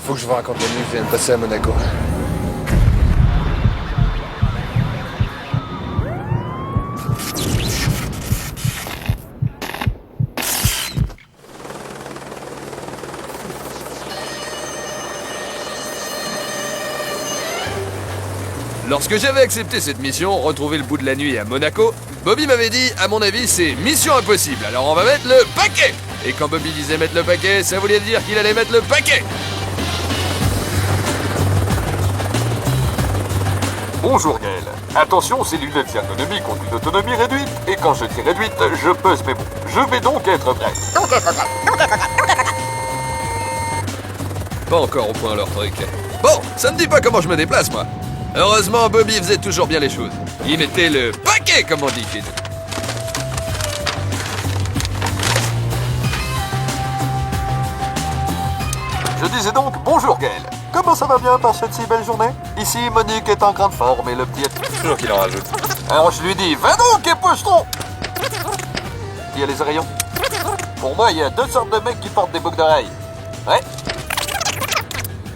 Faut que je vous raconte la nuit que je viens de passer à Monaco. Lorsque j'avais accepté cette mission, retrouver le bout de la nuit à Monaco, Bobby m'avait dit, à mon avis, c'est mission impossible, alors on va mettre le paquet. Et quand Bobby disait mettre le paquet, ça voulait dire qu'il allait mettre le paquet. Bonjour Gaël. Attention, ces lunettes ergonomiques ont une autonomie réduite, et quand je dis réduite, je pèse mes mots. Je vais donc être bref. Pas encore au point leur truc. Bon, ça me dit pas comment je me déplace, moi. Heureusement, Bobby faisait toujours bien les choses. Il mettait le paquet, comme on dit chez nous. Je disais donc bonjour Gaël. Comment ça va bien par cette si belle journée? Ici, Monique est en grande forme et le petit est... Toujours qu'il en rajoute. Alors je lui dis, va donc, époche-ton! Il y a les oreillons. Pour moi, il y a deux sortes de mecs qui portent des boucles d'oreilles. Ouais.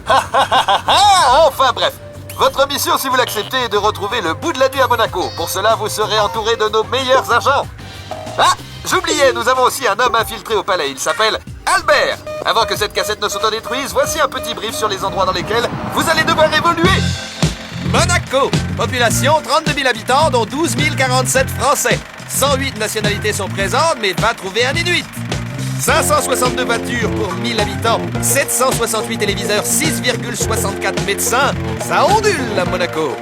Enfin bref. Votre mission, si vous l'acceptez, est de retrouver le bout de la nuit à Monaco. Pour cela, vous serez entouré de nos meilleurs agents. Ah, j'oubliais, nous avons aussi un homme infiltré au palais. Il s'appelle Albert. Avant que cette cassette ne s'autodétruise, voici un petit brief sur les endroits dans lesquels vous allez devoir évoluer. Monaco, population 32 000 habitants, dont 12 047 Français. 108 nationalités sont présentes, mais va trouver un Inuit. 562 voitures pour 1000 habitants, 768 téléviseurs, 6,64 médecins. Ça ondule à Monaco.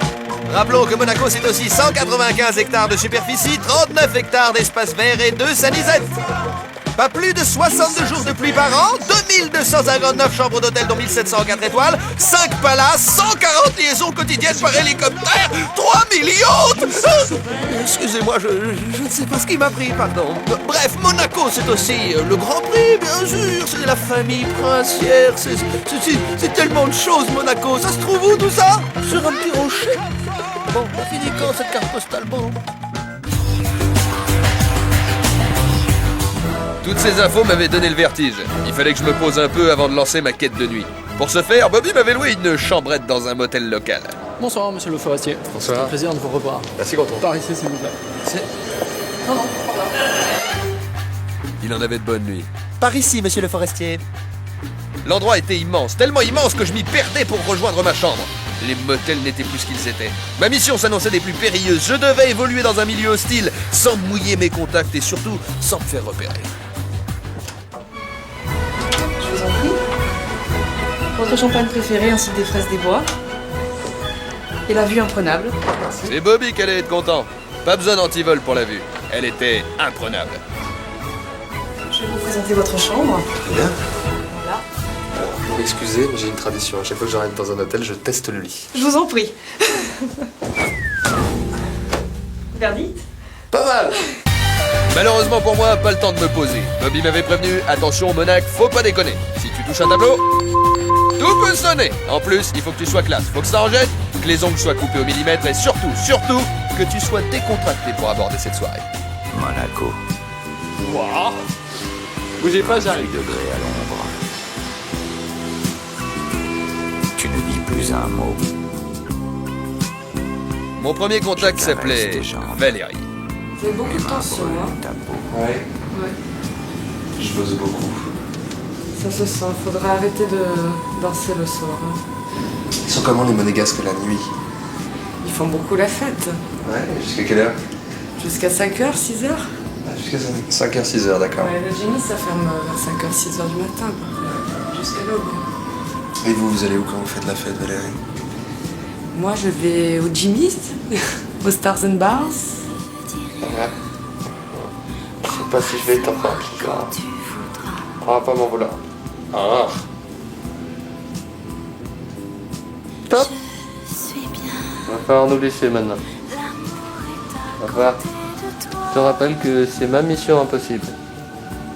Rappelons que Monaco, c'est aussi 195 hectares de superficie, 39 hectares d'espace vert et 2 sanisettes. Pas plus de 62 jours de pluie par an, 2259 chambres d'hôtel dont 1704 étoiles, 5 palaces, 140 liaisons quotidiennes par hélicoptère, 3 millions Excusez-moi, je ne sais pas ce qui m'a pris, pardon. Bref, Monaco, c'est aussi le Grand Prix, bien sûr, c'est la famille princière, c'est tellement de choses, Monaco. Ça se trouve où, tout ça? Sur un petit rocher. Bon, on finit quand, cette carte postale? Bon... Toutes ces infos m'avaient donné le vertige. Il fallait que je me pose un peu avant de lancer ma quête de nuit. Pour ce faire, Bobby m'avait loué une chambrette dans un motel local. Bonsoir, monsieur le forestier. Bonsoir. C'est un plaisir de vous revoir. Merci, Quentin. Par ici, s'il vous plaît. Non. Il en avait de bonnes nuits. Par ici, monsieur le forestier. L'endroit était immense, tellement immense que je m'y perdais pour rejoindre ma chambre. Les motels n'étaient plus ce qu'ils étaient. Ma mission s'annonçait des plus périlleuses. Je devais évoluer dans un milieu hostile, sans mouiller mes contacts et surtout sans me faire repérer. Je vous en prie. Votre champagne préférée ainsi que des fraises des bois. Et la vue imprenable. C'est Bobby qui allait être content. Pas besoin d'antivol pour la vue. Elle était imprenable. Je vais vous présenter votre chambre. Très bien. Voilà. Alors, vous m'excusez, mais j'ai une tradition. À chaque fois que j'arrive dans un hôtel, je teste le lit. Je vous en prie. Verdict? Pas mal. Malheureusement pour moi, pas le temps de me poser. Bobby m'avait prévenu, attention Monac, faut pas déconner. Si tu touches un tableau, tout peut sonner. En plus, il faut que tu sois classe, faut que ça en jette, que les ongles soient coupés au millimètre et surtout, que tu sois décontracté pour aborder cette soirée. Monaco. Waouh. Bougez pas, j'arrive. Degrés à l'ombre. Tu ne dis plus un mot. Mon premier contact s'appelait Valérie. Vous avez beaucoup de tension, hein? Ouais, Ouais. je bosse beaucoup. Ça se sent. Faudra arrêter de danser le soir. Hein. Ils sont comment les monégasques la nuit? Ils font beaucoup la fête. Ouais, jusqu'à quelle heure? Jusqu'à 5h, 6h? Jusqu'à 5h, 6h, d'accord. Ouais, le Jimmy, ça ferme vers 5h, 6h du matin. Quoi. Jusqu'à l'aube. Et vous, vous allez où quand vous faites la fête, Valérie? Moi, je vais au Jimmy's, au Stars and Bars. Ouais. Je sais pas si je vais être en forme ce soir. On va pas m'en vouloir. Ah. Top. On va falloir nous laisser maintenant. Au revoir. Je te rappelle que c'est ma mission impossible.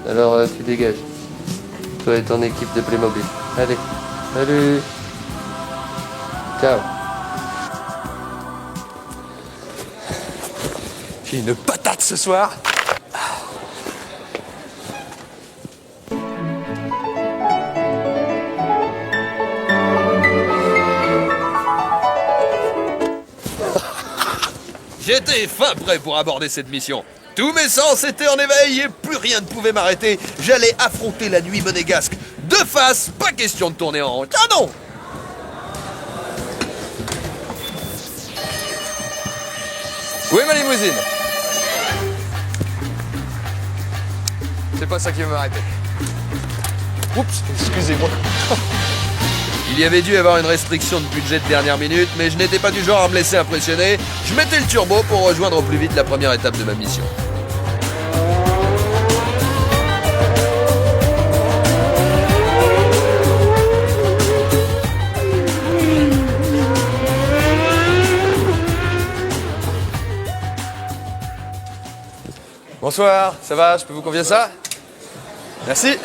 Alors tu dégages. Toi et ton équipe de Playmobil. Allez. Salut. Ciao. J'ai une patate ce soir. J'étais fin prêt pour aborder cette mission. Tous mes sens étaient en éveil et plus rien ne pouvait m'arrêter. J'allais affronter la nuit monégasque. De face, pas question de tourner en rond. Ah non! Où est ma limousine? C'est pas ça qui va m'arrêter. Oups, excusez-moi. Il y avait dû avoir une restriction de budget de dernière minute, mais je n'étais pas du genre à me laisser impressionner. Je mettais le turbo pour rejoindre au plus vite la première étape de ma mission. Bonsoir, ça va? Je peux vous convier ça? Merci.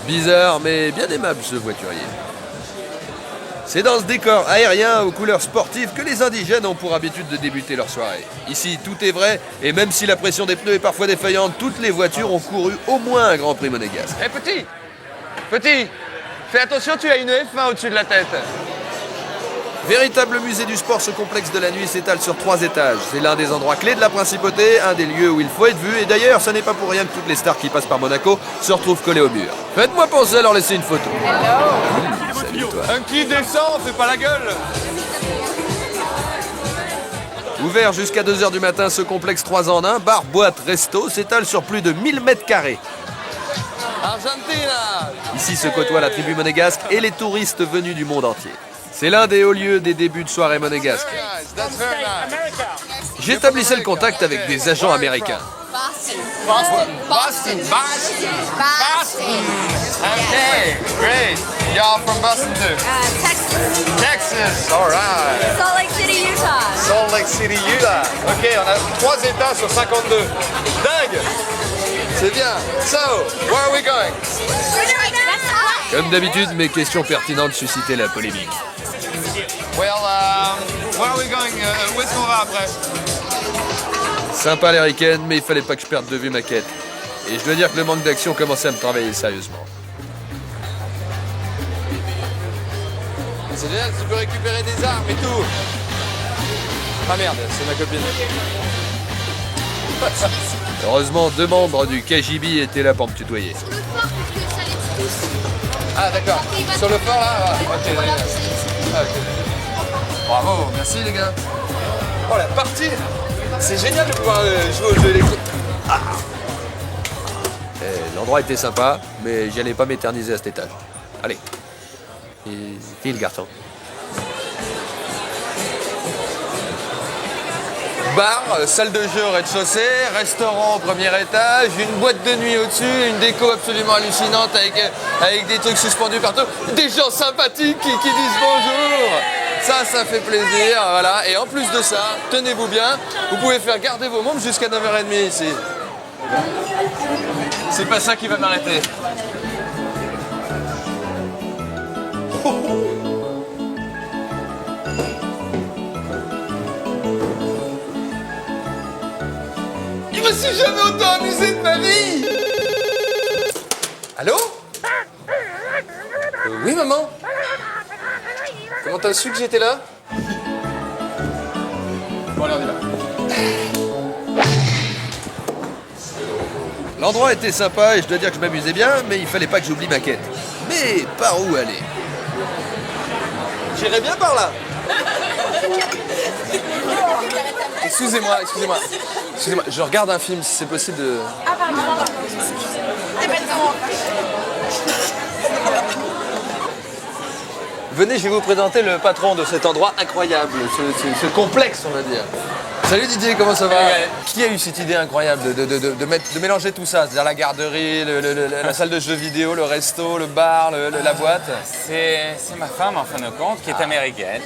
Bizarre, mais bien aimable ce voiturier. C'est dans ce décor aérien aux couleurs sportives que les indigènes ont pour habitude de débuter leur soirée. Ici, tout est vrai, et même si la pression des pneus est parfois défaillante, toutes les voitures ont couru au moins un Grand Prix monégasque. Hé petit! Petit! Fais attention, tu as une F1 au-dessus de la tête. Véritable musée du sport, ce complexe de la nuit s'étale sur 3 étages. C'est l'un des endroits clés de la principauté, un des lieux où il faut être vu. Et d'ailleurs, ce n'est pas pour rien que toutes les stars qui passent par Monaco se retrouvent collées au mur. Faites-moi penser à leur laisser une photo. Salut toi. Un qui descend, fais pas la gueule! Ouvert jusqu'à 2h du matin, ce complexe 3 en 1, bar, boîte, resto, s'étale sur plus de 1000 mètres carrés. Argentina! Ici se côtoient la tribu monégasque et les touristes venus du monde entier. C'est l'un des hauts lieux des débuts de soirée monégasque. J'établissais le contact avec des agents américains. Boston! Okay, great. Y'all from Boston too? Texas, Texas, all right. Salt Lake City, Utah. Salt Lake City, Utah. Ok, on a 3 États sur 52. Dingue! C'est bien. So, where are we going? Comme d'habitude, mes questions pertinentes suscitaient la polémique. Well, where are we going? Où est-ce qu'on va après? Sympa les week-ends, mais il fallait pas que je perde de vue ma quête. Et je dois dire que le manque d'action commençait à me travailler sérieusement. C'est génial, tu peux récupérer des armes et tout. Ah merde, c'est ma copine. Heureusement, 2 membres du KGB étaient là pour me tutoyer. Ah d'accord. Sur le port là? Ok, d'accord. Ah, ok. Bravo, merci les gars. Oh la partie! C'est génial de pouvoir jouer au jeu électrique. L'endroit était sympa, mais j'allais pas m'éterniser à cet étage. Allez. Et file, garçon. Bar, salle de jeu au rez-de-chaussée, restaurant au premier étage, une boîte de nuit au-dessus, une déco absolument hallucinante avec des trucs suspendus partout, des gens sympathiques qui disent bonjour. Ça fait plaisir, voilà. Et en plus de ça, tenez-vous bien, vous pouvez faire garder vos mômes jusqu'à 9h30 ici. C'est pas ça qui va m'arrêter. Je me suis jamais autant amusé de ma vie. Allô? Oui, maman? Comment t'as su que j'étais là? Bon, allez, on y va. L'endroit était sympa et je dois dire que je m'amusais bien, mais il fallait pas que j'oublie ma quête. Mais par où aller? J'irai bien par là. Excusez-moi. Je regarde un film, si c'est possible de... Ah, pardon. Venez, je vais vous présenter le patron de cet endroit incroyable, ce complexe, on va dire. Salut Didier, comment ça va? Qui a eu cette idée incroyable de mélanger tout ça? C'est-à-dire la garderie, la salle de jeux vidéo, le resto, le bar, la boîte? C'est ma femme, en fin de compte, qui est américaine.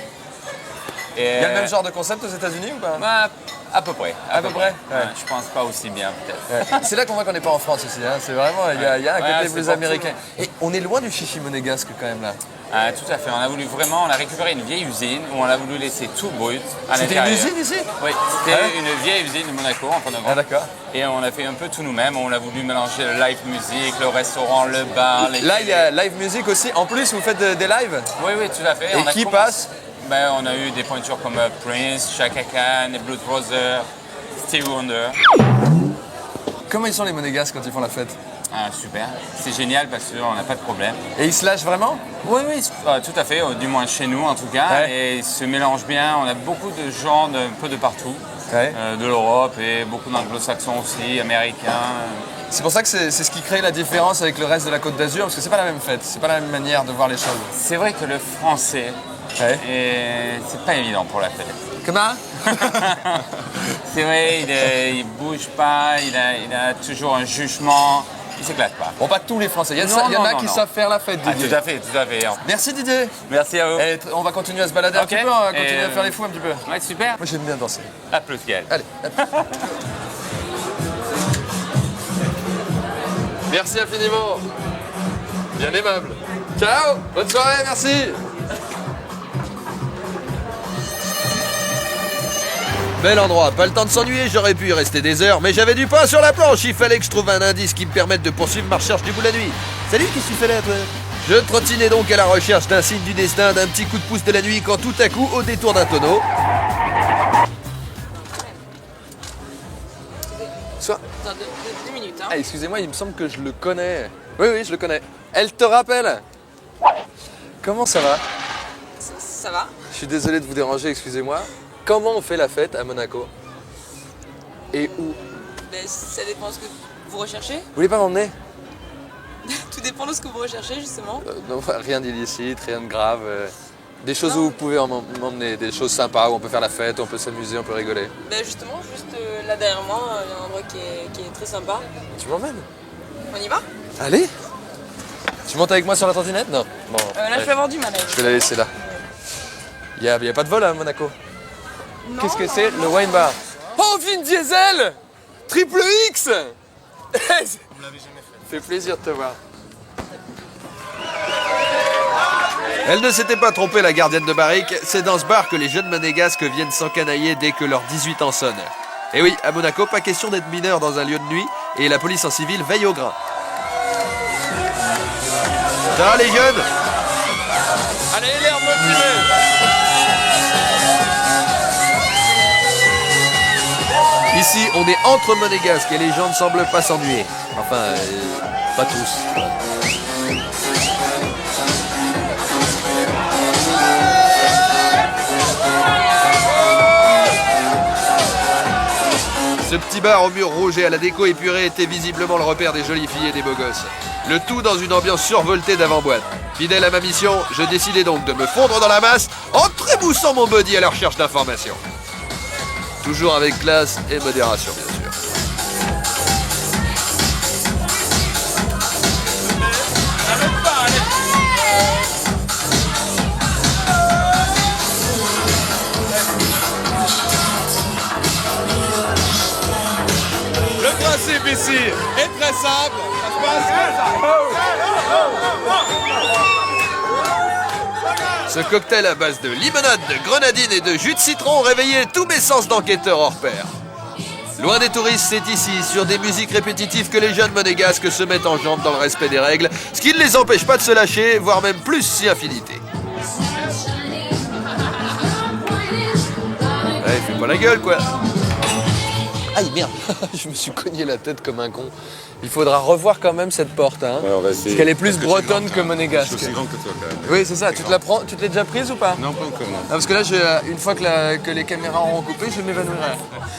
Et Il y a le même genre de concept aux États-Unis ou pas? bah, à peu près. À peu près? Ouais, je pense pas aussi bien, peut-être. Ouais. C'est là qu'on voit qu'on n'est pas en France aussi, hein. C'est vraiment, il y a un côté c'est plus partout. américain. Et on est loin du chichi monégasque quand même là. Ah, tout à fait. On a voulu vraiment, on a récupéré une vieille usine où on a voulu laisser tout brut à C'était l'intérieur. une usine ici? Oui, c'était Ah ouais? une vieille usine de Monaco, en fin de compte. Ah d'accord. Et on a fait un peu tout nous-mêmes. On a voulu mélanger le live music, le restaurant, le bar, les Là il y a live music aussi. En plus vous faites des lives? Oui, tout à fait. Et On a qui commencé- passe? Ben, on a eu des pointures comme Prince, Chaka Khan, les Blood Brothers, Stevie Wonder. Comment ils sont les Monégasques quand ils font la fête? Ah, super, c'est génial parce qu'on n'a pas de problème. Et ils se lâchent vraiment? Oui, oui, tout à fait, du moins chez nous en tout cas. Ouais. Et ils se mélangent bien, on a beaucoup de gens un peu de partout, Ouais. de l'Europe et beaucoup d'anglo-saxons aussi, américains. C'est pour ça que c'est ce qui crée la différence avec le reste de la Côte d'Azur, parce que c'est pas la même fête, c'est pas la même manière de voir les choses. C'est vrai que le français, Ouais. c'est pas évident pour la fête. Comment? C'est vrai, il bouge pas, il a toujours un jugement, il s'éclate pas. Bon, pas tous les Français, il y en a qui savent faire la fête, Ah, Didier. tout à fait, tout à fait. Merci Didier. Merci à vous. Et on va continuer à se balader un Ok. petit peu, on va continuer Et, à faire les fous un petit peu. Ouais, super. Moi j'aime bien danser. À plus, Gaël. Allez. Merci infiniment. Bien aimable. Ciao. Bonne soirée, merci. Bel endroit, pas le temps de s'ennuyer, j'aurais pu y rester des heures, mais j'avais du pain sur la planche, il fallait que je trouve un indice qui me permette de poursuivre ma recherche du bout de la nuit. Salut, qu'est-ce que tu fais là, toi? Je trottinais donc à la recherche d'un signe du destin, d'un petit coup de pouce de la nuit, quand tout à coup, au détour d'un tonneau... Soit. Dans 2 minutes, hein. Ah, excusez-moi, il me semble que je le connais. Oui, oui, je le connais. Elle te rappelle? Comment ça va? Ça va? Je suis désolé de vous déranger, excusez-moi. Comment on fait la fête à Monaco? Et où? Ben, ça dépend de ce que vous recherchez. Vous voulez pas m'emmener? Tout dépend de ce que vous recherchez, justement. Non, rien d'illicite, rien de grave. Des choses où vous pouvez m'emmener, des choses sympas, où on peut faire la fête, où on peut s'amuser, on peut rigoler. Ben, justement, juste là derrière moi, il y a un endroit qui est très sympa. Tu m'emmènes? On y va? Allez! Tu montes avec moi sur la trottinette? Non. Bon, Là, allez. je vais avoir du mal. Je vais la laisser là. Il y a pas de vol à Monaco. Non, Qu'est-ce que c'est? Le wine bar. Oh, Vin Diesel! Triple X! On me l'avait jamais fait. Fait plaisir de te voir. Elle ne s'était pas trompée, la gardienne de barrique, c'est dans ce bar que les jeunes monégasques viennent s'encanailler dès que leurs 18 ans sonnent. Et oui, à Monaco, pas question d'être mineur dans un lieu de nuit, et la police en civil veille au grain. Ça les jeunes? Allez, l'air motivé! Ici, on est entre monégasques et les gens ne semblent pas s'ennuyer. Enfin, pas tous. Ce petit bar au mur rouge et à la déco épurée était visiblement le repère des jolies filles et des beaux gosses. Le tout dans une ambiance survoltée d'avant-boîte. Fidèle à ma mission, je décidai donc de me fondre dans la masse en trémoussant mon body à la recherche d'informations. Toujours avec classe et modération, bien sûr. Le principe ici est très simple. Ça se passe. Ce cocktail à base de limonade, de grenadine et de jus de citron réveillait tous mes sens d'enquêteur hors pair. Loin des touristes, c'est ici, sur des musiques répétitives, que les jeunes monégasques se mettent en jambes dans le respect des règles, ce qui ne les empêche pas de se lâcher, voire même plus si infinité. Ouais, fais pas la gueule, quoi. Aïe, merde. Je me suis cogné la tête comme un con. Il faudra revoir quand même cette porte, hein. Ouais, on va essayer. Parce qu'elle est plus Parce que bretonne tu es que grand, monégasque. Je suis aussi grand que toi quand même. Oui, c'est ça. Tu te la prends, tu te l'es déjà prise ou pas? Non, pas encore. Non. Ah, parce que là, une fois que les caméras auront coupé, je m'évanouirai.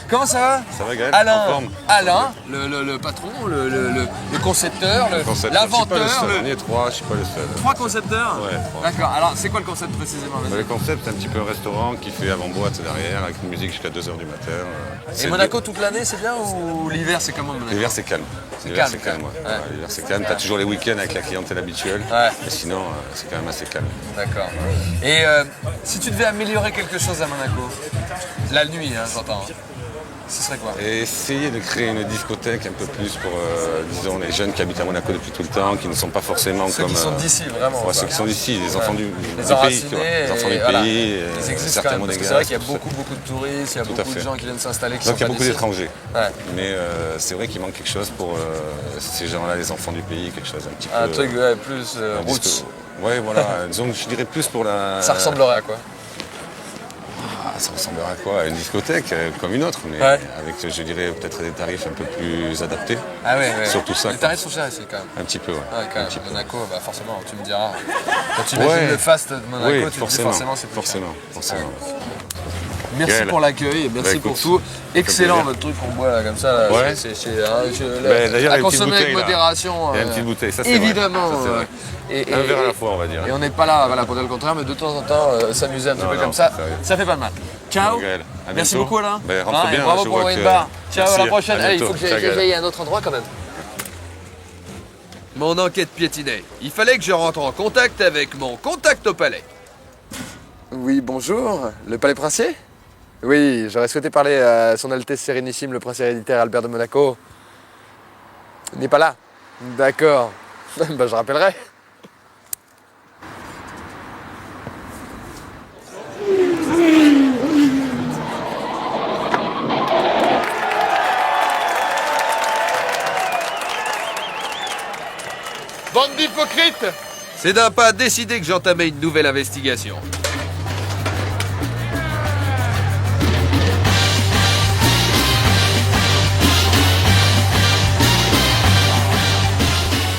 Comment ça va? Ça va, Gaël? Alain, En forme? Alain, le patron, le concepteur, l'inventeur. On est trois, je suis pas le seul. 3 concepteurs? Ouais, 3. D'accord. Alors, c'est quoi le concept précisément? Bah, le concept, c'est un petit peu un restaurant qui fait avant-boîte derrière, avec une musique jusqu'à 2h du matin. Et Monaco toute l'année, c'est bien ou l'hiver, c'est comment Monaco? L'hiver, c'est calme. C'est L'hiver, calme, c'est calme. ouais. Ouais, l'hiver, c'est calme. T'as toujours les week-ends avec la clientèle habituelle. Ouais. Mais sinon, c'est quand même assez calme. D'accord. Et si tu devais améliorer quelque chose à Monaco, la nuit, hein, j'entends, ce serait quoi? Et essayer de créer une discothèque un peu plus pour, disons, les jeunes qui habitent à Monaco depuis tout le temps, qui ne sont pas forcément Ceux comme... qui sont d'ici, vraiment. Ouais, quoi. ceux qui sont d'ici, les enfants du Les pays. enracinés, Tu vois, les enfants du et voilà. pays, Ils existent certains quand même, parce que c'est vrai monégasques. qu'il y a beaucoup de touristes, il y a Tout à beaucoup de fait. gens qui viennent s'installer qui Donc sont il y a pas beaucoup d'ici. d'étrangers. Ouais. Mais c'est vrai qu'il manque quelque chose pour ces gens-là, les enfants du pays, quelque chose un petit Un peu... truc ouais, plus un roots. disque- Ouais, voilà. Disons, je dirais plus pour la... Ça ressemblerait à quoi? Ça ressemblerait à quoi? À une discothèque comme une autre, mais Ouais. avec, je dirais, peut-être des tarifs un peu plus adaptés. Ah ouais, ouais. Surtout ça, Les quoi. tarifs sont chers ici quand même. Un petit peu, ouais. Ouais, quand Un même. petit peu. Monaco, bah forcément, tu me diras. Quand tu imagines Ouais. le fast de Monaco, Oui, tu te dis forcément c'est plus cher. forcément. Merci Gaël. pour l'accueil et merci Bah, pour écoute, tout. Excellent plaisir. votre truc qu'on boit là, comme ça. Là, Ouais. D'ailleurs, il y a à une petite consommer avec bouteille, là. modération. Il y a une petite bouteille, ça c'est vrai. évidemment. Ça, c'est vrai. Un verre à la fois, on va dire. Et on n'est pas là voilà, pour dire le contraire, mais de temps en temps, s'amuser un petit Non, peu non, comme ça, sérieux. ça fait pas de mal. Ciao. Gaël, à Merci bientôt. beaucoup Alain. Ben, rentre Et bien, bravo je pour vois une que- barre. Ciao, à la Merci, prochaine. à Allez, il bientôt. faut que Ciao, Gaël. j'aille à un autre endroit quand même. Mon enquête piétinait. Il fallait que je rentre en contact avec mon contact au palais. Oui, bonjour. Le Palais Princier? Oui, j'aurais souhaité parler à son Altesse Sérénissime, le Prince héréditaire Albert de Monaco. Il n'est pas là? D'accord. Bah, je rappellerai. Bande d'hypocrites! C'est d'un pas décidé que j'entamais une nouvelle investigation.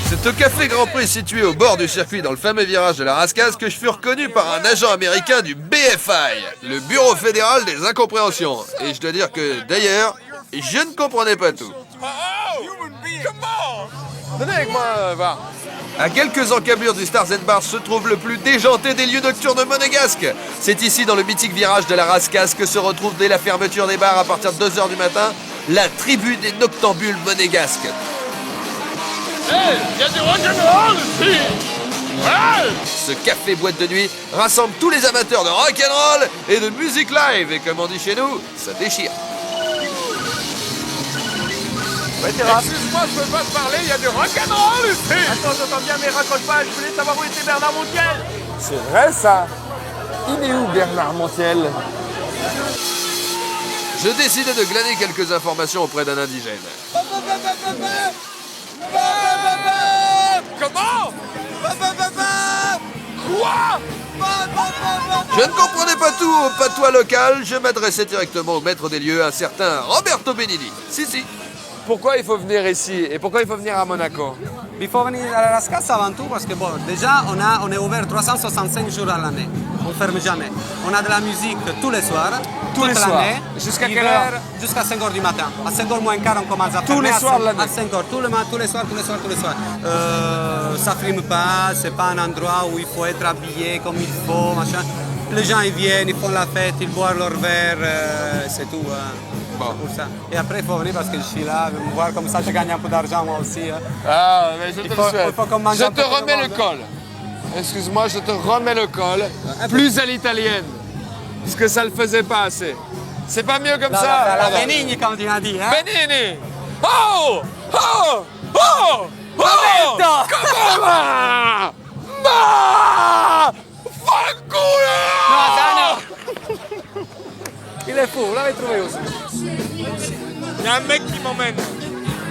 C'est au Café Grand Prix situé au bord du circuit dans le fameux virage de la Rascasse que je fus reconnu par un agent américain du BFI, le Bureau fédéral des incompréhensions. Et je dois dire que d'ailleurs, je ne comprenais pas tout. Venez avec moi, voir. À quelques encablures du Stars and Bars se trouve le plus déjanté des lieux nocturnes monégasques. C'est ici, dans le mythique virage de la Rascasse, que se retrouve dès la fermeture des bars à partir de 2h du matin, la tribu des noctambules monégasques. Ce café-boîte de nuit rassemble tous les amateurs de rock'n'roll et de musique live. Et comme on dit chez nous, ça déchire. Excuse-moi, je peux pas te parler, il y a du rock'n'roll ici. Attends, j'entends bien, mais raccroche pas, je voulais savoir où était Bernard Montiel. C'est vrai ça? Il est où Bernard Montiel? Je décidai de glaner quelques informations auprès d'un indigène. Comment? Quoi? Je ne comprenais pas tout au patois local, je m'adressais directement au maître des lieux, un certain Roberto Benini. Si. Pourquoi il faut venir ici et pourquoi il faut venir à Monaco? Il faut venir à la Rascasse avant tout parce que bon, déjà on est ouvert 365 jours à l'année. On ne ferme jamais. On a de la musique tous les soirs. Tous les toute soirs. l'année. Jusqu'à quelle Hiver, heure? Jusqu'à 5h du matin. À 5h moins quart, on commence à Tous fermer. les soirs de l'année. À 5h. Tous les soirs. Ça frime pas. C'est pas un endroit où il faut être habillé comme il faut. Machin. Les gens ils viennent, ils font la fête, ils boivent leur verre. C'est tout. Bon. Pour ça. Et après il faut venir parce que je suis là, me voir comme ça je gagne un peu d'argent moi aussi. Ah, mais je te le souhaite. il faut qu'on mange Je un te peu tout le remets le monde. col. Excuse-moi, je te remets le col. Plus à l'italienne. Parce que ça le faisait pas assez. C'est pas mieux comme ça? La Benigni comme tu m'as dit. Hein? Benini! Oh! Oh! Oh! Oh! Comment va? Ma! Fanculo! Il est fou, vous l'avez trouvé aussi. Il y a un mec qui m'emmène.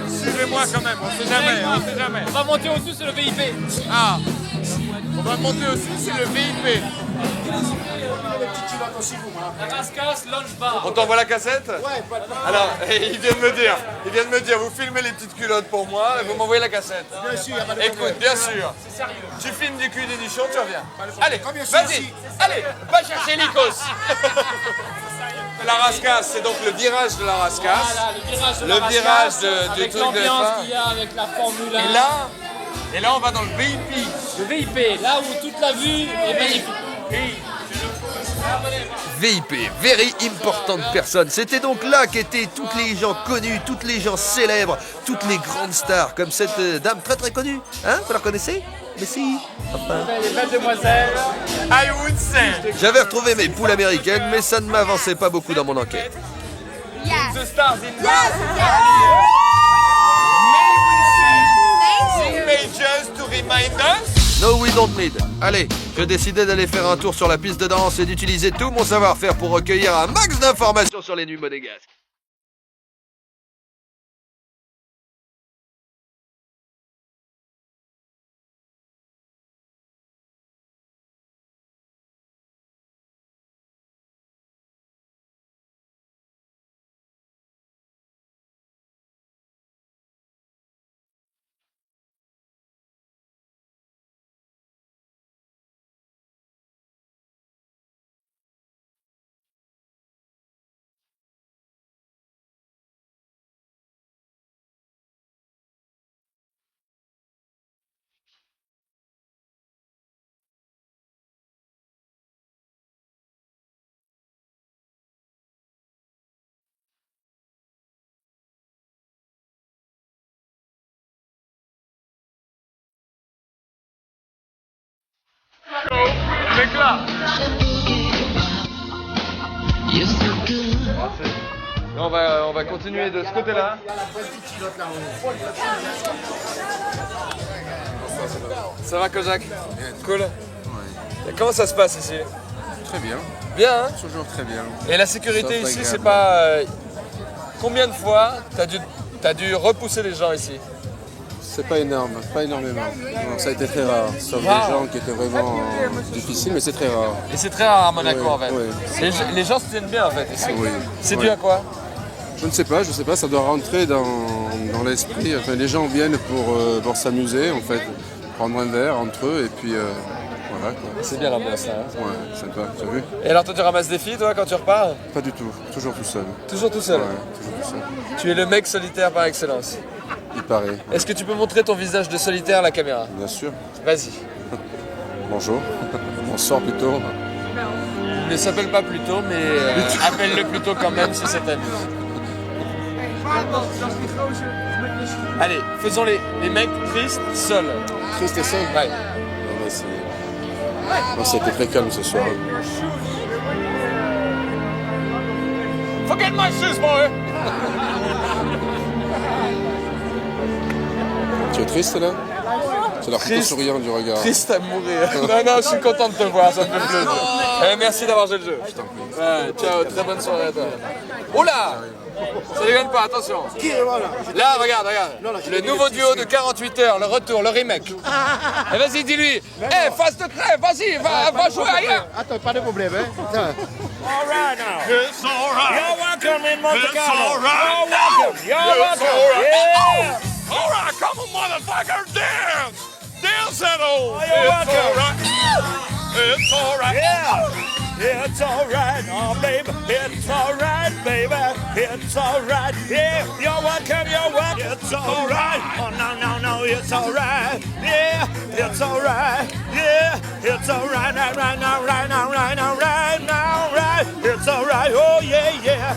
Suivez-moi quand même, on sait jamais, On va monter au-dessus, c'est le VIP. Ah! On va monter au-dessus, c'est le VIP. On t'envoie la cassette? Ouais, pas de problème. Alors, il vient de me dire, vous filmez les petites culottes pour moi et vous m'envoyez la cassette. Bien sûr, écoute, bien sûr. C'est sérieux. Tu filmes du cul des nichons, tu reviens. Allez, vas-y, allez, va chercher l'Icos. La Rascasse, c'est donc le virage de la Rascasse. Voilà, le virage de la Rascasse, du avec truc de l'ambiance F1. qu'il y a avec la Formule 1. Et là, on va dans le VIP. Le VIP, là où toute la vue est magnifique. VIP, Very Important Person. C'était donc là qu'étaient toutes les gens connus, toutes les gens célèbres, toutes les grandes stars, comme cette dame très très connue. Hein, vous la reconnaissez? Mais si. Enfin. Les belles demoiselles. I would say. J'avais retrouvé mes poules américaines, mais ça ne m'avançait pas beaucoup dans mon enquête. The stars in Majors to remind us. No, we don't need. Allez, je décidais d'aller faire un tour sur la piste de danse et d'utiliser tout mon savoir-faire pour recueillir un max d'informations sur les nuits monégasques. m'éclate. On va continuer de ce côté-là. Ça va, Kojak? Cool. Et comment ça se passe ici? Très bien. Bien, hein? Toujours très bien. Et la sécurité Sauf ici, agréable. c'est pas... Combien de fois t'as dû repousser les gens ici? C'est pas énorme, pas énormément. Non, ça a été très rare. Sauf Rare. des gens qui étaient vraiment difficiles, mais c'est très rare. Et c'est très rare à Monaco Oui, en fait. oui. Les gens se tiennent bien en fait ici. Oui. C'est Oui. dû à quoi? Je ne sais pas, ça doit rentrer dans l'esprit. Enfin, les gens viennent pour s'amuser, en fait, prendre un verre entre eux, et puis voilà. quoi. C'est bien l'ambiance là. Hein. Ouais, sympa, tu as vu? Et alors toi tu ramasses des filles toi quand tu repars? Pas du tout, toujours tout seul. Toujours tout seul? Ouais, toujours tout seul. Tu es le mec solitaire par excellence. Il paraît. Est-ce que tu peux montrer ton visage de solitaire à la caméra? Bien sûr. Vas-y. Bonjour. Bonsoir plutôt. Ne s'appelle pas Pluto, mais appelle-le Pluto quand même si ça t'amuse. Allez, faisons les mecs tristes seuls. Triste et seul? Ouais. Non, c'était très calme ce soir. Forget my shoes, boy! Tu es triste là? Tu as l'air plutôt souriant du regard. Triste à mourir. Non, je suis content de te voir, ça me fait plaisir. Merci d'avoir joué le jeu. Ouais, ciao, très bonne soirée à toi. Oh là! Ça déconne pas, attention. Là, regarde. Le nouveau duo de 48 heures, le retour, le remake. Et vas-y, dis-lui. Face de trêve, vas-y, va jouer ailleurs. Attends, pas de problème, hein. All right now. It's all right. You're welcome in Monte It's Carlo. all right. You're welcome. You're It's welcome. all right. Yeah. All right, come on, motherfucker, dance! Dance that old. Oh, you're It's all welcome. right. It's all right. Yeah. It's all right, oh baby. It's all right, baby. It's all right. Yeah. You're welcome. You're welcome. It's all right. Oh no. It's all right. Yeah. It's all right. Yeah. It's all right. Right now. It's all right. Oh yeah.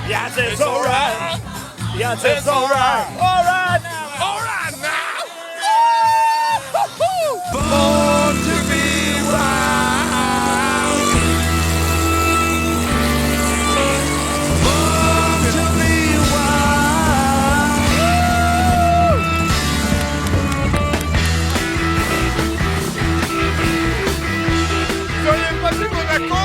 Yes, it's all right. Yes, it's all right. All right now. All right now. Born to be wild. Born to be wild. Soyez pas de Monaco.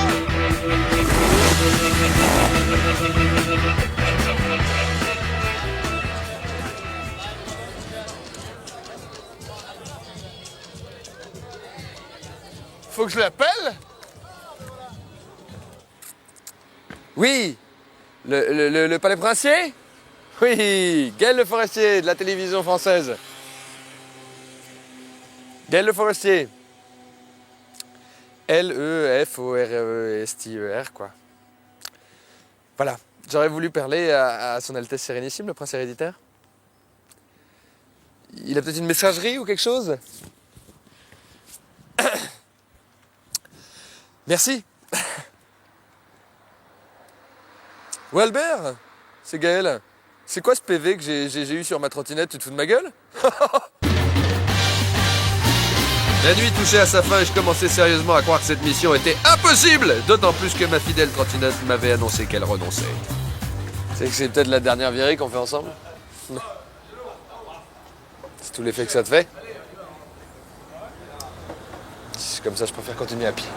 Faut que je l'appelle? Oui. Le palais princier? Oui. Gaël Le Forestier de la télévision française. Gaël Le Forestier. L-E-F-O-R-E-S-T-E-R, quoi. Voilà. J'aurais voulu parler à Son Altesse Sérénissime, le prince héréditaire. Il a peut-être une messagerie ou quelque chose? Merci. Ouais, Albert, c'est Gaël. C'est quoi ce PV que j'ai eu sur ma trottinette? Tu te fous de ma gueule? La nuit touchait à sa fin et je commençais sérieusement à croire que cette mission était impossible. D'autant plus que ma fidèle trottinette m'avait annoncé qu'elle renonçait. C'est que c'est peut-être la dernière virée qu'on fait ensemble? Non. C'est tout l'effet que ça te fait? C'est comme ça, je préfère continuer à pied.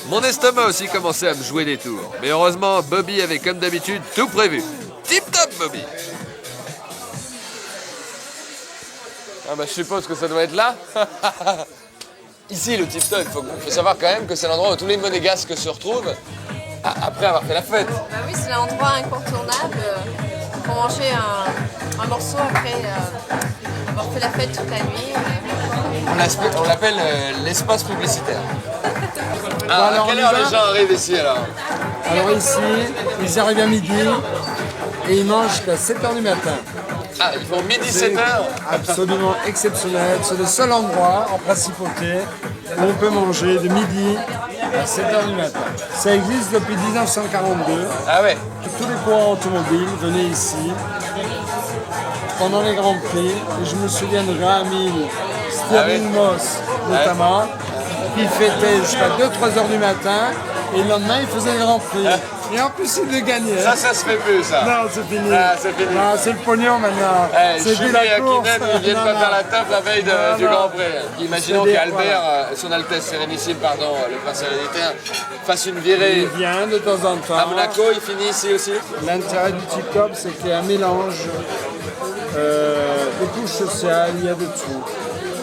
Mon estomac aussi commençait à me jouer des tours. Mais heureusement, Bobby avait comme d'habitude tout prévu. Tip top, Bobby! Ah bah je suppose que ça doit être là. Ici, le Tip Top, il faut savoir quand même que c'est l'endroit où tous les monégasques se retrouvent après avoir fait la fête. Bah oui, c'est l'endroit incontournable pour manger un morceau après avoir fait la fête toute la nuit. On l'appelle l'espace publicitaire. Ah, à quelle heure les gens arrivent ici alors? Alors ici, ils arrivent à midi et ils mangent jusqu'à 7h du matin. Ah, ils font midi 7h? Absolument exceptionnel. C'est le seul endroit en principauté où on peut manger de midi à 7h du matin. Ça existe depuis 1942. Ah ouais? Tous les courants automobiles venaient ici pendant les Grands Prix. Et je me souviens de Graham-Hill, Stirling Moss notamment, qui fêtait jusqu'à 2-3 heures du matin. Et le lendemain, il faisait le Grand Prix. Et en plus, il le gagnait. Ça se fait plus, ça. Non, c'est fini. Ah, c'est fini. Non, c'est le pognon maintenant. C'est plus la course. Ils viennent pas faire la teuf la veille du Grand Prix. Imaginons qu'Albert, son Altesse Sérénissime, pardon, le prince héréditaire, fasse une virée. Il vient de temps en temps. À Monaco, il finit ici aussi. L'intérêt du tip-top, c'est qu'il y a un mélange de couches sociales, il y a de tout.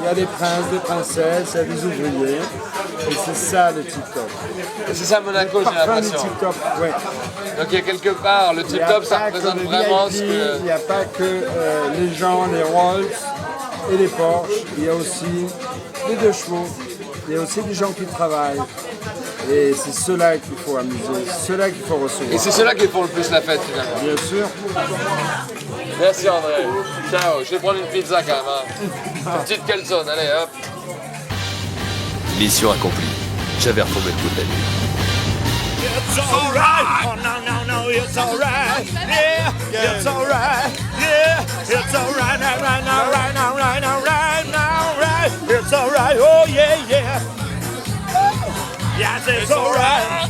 Il y a des princes, des princesses, il y a des ouvriers. Et c'est ça le tip-top. Et c'est ça Monaco, j'ai l'impression. Tip-top, ouais. Donc il y a quelque part, le tip-top, ça représente vraiment ce que... Il n'y a pas que les gens, les Rolls et les Porsche. Il y a aussi les 2 chevaux. Il y a aussi des gens qui travaillent. Et c'est ceux-là qu'il faut amuser, c'est ceux-là qu'il faut recevoir. Et c'est ceux-là qui font le plus la fête finalement. Bien sûr. Merci André. Ciao, je vais prendre une pizza quand même. Hein. Une petite calzone, allez hop. Mission accomplie. J'avais retrouvé le coup de la nuit. It's alright. Oh no no no, it's alright. Yeah, it's alright. Yeah, it's alright. Right now, right now, right now, right now, right. It's alright. Oh yeah, yeah. Yes, it's alright.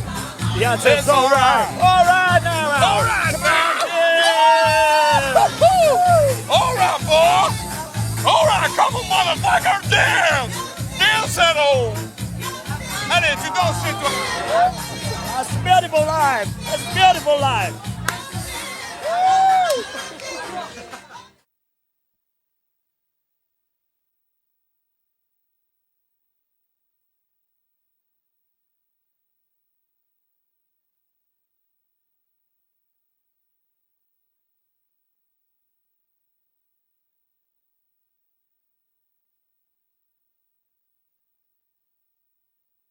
Yes, it's alright. Alright now. Alright now. Yeah. Alright, boy! Alright, come on, motherfucker, dance! Dance at home! Allez, tu danses chez toi! That's beautiful life! That's beautiful life! Woo!